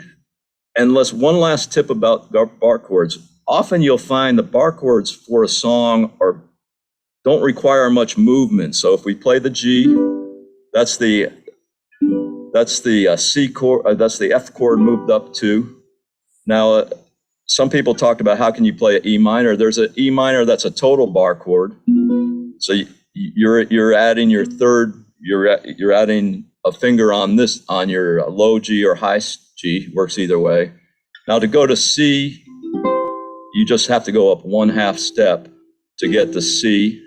and one last tip about bar chords. Often you'll find the bar chords for a song don't require much movement. So if we play the G, that's the C chord, that's the F chord moved up to. Now, some people talked about how can you play an E minor. There's an E minor that's a total bar chord. So you're adding your third. You're adding a finger on your low G or high G. Works either way. Now to go to C, you just have to go up 1/2 step to get the C,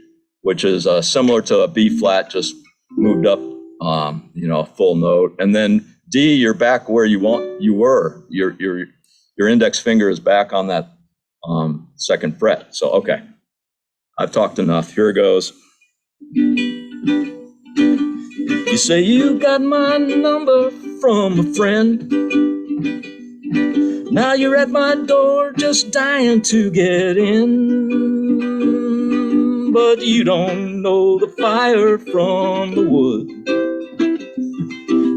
which is similar to a B flat, just moved up, a full note. And then D, you're back where you were. Your index finger is back on that 2nd fret. So, okay, I've talked enough. Here it goes. You say you got my number from a friend. Now you're at my door just dying to get in. But you don't know the fire from the wood.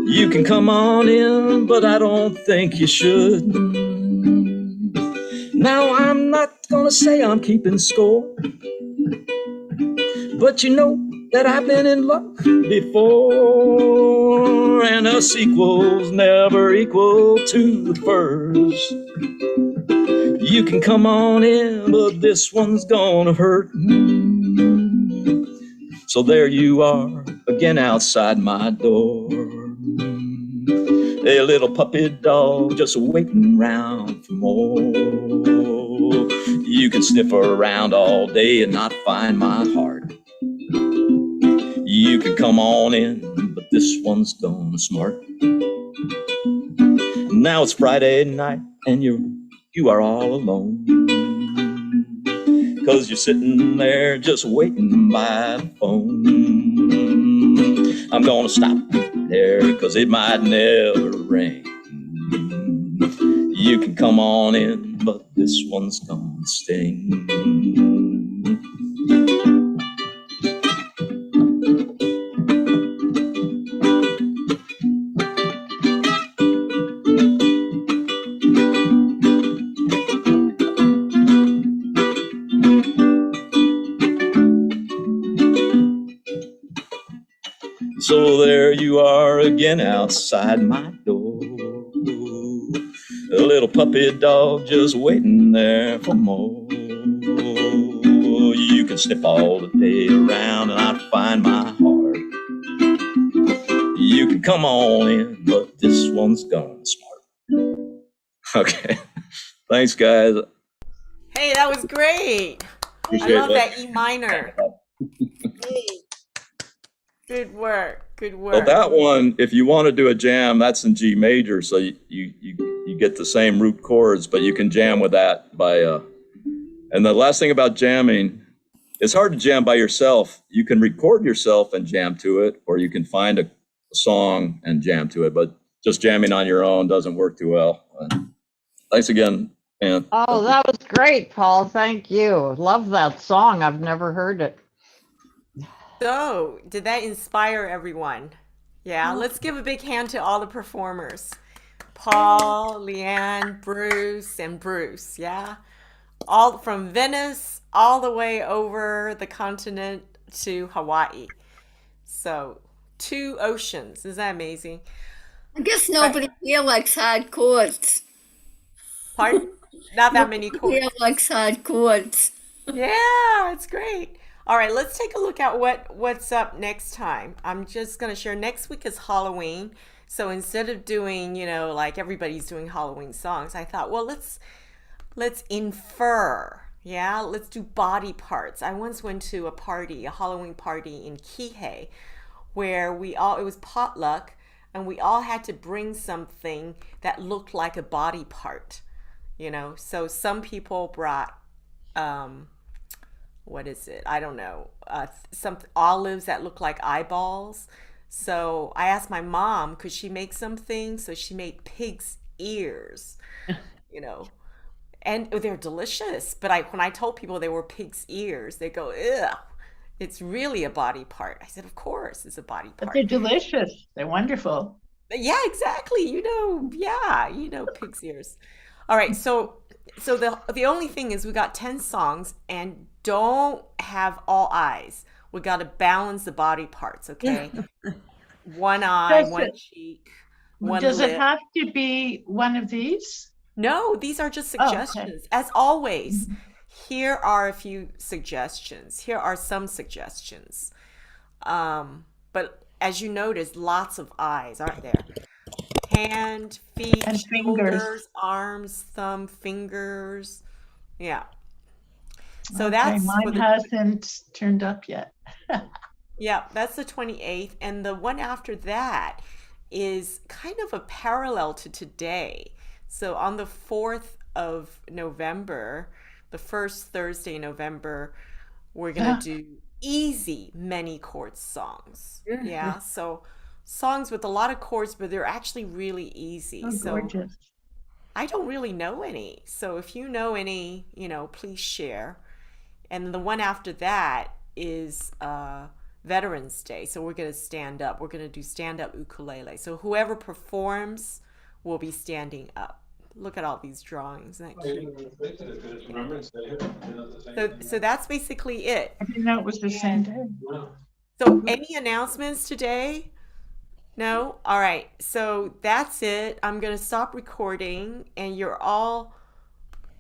You can come on in, but I don't think you should. Now I'm not gonna say I'm keeping score, but you know that I've been in love before, and a sequel's never equal to the first. You can come on in, but this one's gonna hurt. So there you are, again outside my door. A little puppy dog just waiting around for more. You can sniff around all day and not find my heart. You can come on in, but this one's gone smart. Now it's Friday night and you are all alone. 'Cause you're sitting there just waiting by the phone. I'm gonna stop there 'cause it might never rain. You can come on in, but this one's gonna sting. So there you are again outside my door. A little puppy dog just waiting there for more. You can sniff all the day around and I'd find my heart. You can come on in, but this one's gone smart. Okay. Thanks, guys. Hey, that was great. Appreciate I love it. that E minor. Good work. Good So work. that one, if you want to do a jam, that's in G major, so you get the same root chords, but you can jam with that by. And the last thing about jamming, it's hard to jam by yourself. You can record yourself and jam to it, or you can find a song and jam to it. But just jamming on your own doesn't work too well. Thanks again, Ann. Oh, that was great, Paul. Thank you. Love that song. I've never heard it. So, did that inspire everyone? Yeah, let's give a big hand to all the performers. Paul, Liane, Bruce, and Bruce, yeah? All from Venice all the way over the continent to Hawaii. So, 2 oceans. Isn't that amazing? I guess nobody here likes hard chords. Pardon? Not that many Nobody chords. here likes hard chords. Yeah, it's great. All right, let's take a look at what's up next time. I'm just going to share next week is Halloween. So instead of doing, like everybody's doing Halloween songs, I thought, well, let's infer. Yeah, let's do body parts. I once went to a Halloween party in Kihei, where it was potluck, and we all had to bring something that looked like a body part. So some people brought what is it? I don't know. Some olives that look like eyeballs. So I asked my mom, could she make something? So she made pig's ears, and they're delicious. But when I told people they were pig's ears, they go, ugh, it's really a body part. I said, of course, it's a body But part. they're delicious. They're wonderful. Yeah, exactly. Pig's ears. All right, so the only thing is we got 10 songs and don't have all eyes. We got to balance the body parts, okay? One eye, one cheek, one Does lip. it have to be one of these? No, these are just Oh, okay. suggestions. As always, here are a few suggestions. Here are some suggestions. But as you notice, lots of eyes, aren't there? Hand, feet, And fingers. shoulders, arms, thumb, fingers. Yeah. So Okay, that's for mine the hasn't turned up yet. yeah, that's the 28th, and the one after that is kind of a parallel to today. So on the 4th of November, the first Thursday in November, we're gonna do easy many chord songs. Yeah, so songs with a lot of chords, but they're actually really easy. Oh, So gorgeous. I don't really know any. So if you know any, please share. And the one after that is Veterans Day. So we're going to stand up. We're going to do stand up ukulele. So whoever performs will be standing up. Look at all these drawings. Isn't that cute? So that's basically it. I didn't know it was the same day. So any announcements today? No? All right. So that's it. I'm going to stop recording, and you're all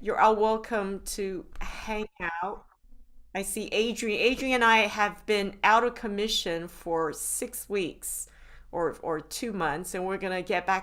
welcome to hang out. I see Adrian. Adrian and I have been out of commission for 6 weeks or 2 months, and we're going to get back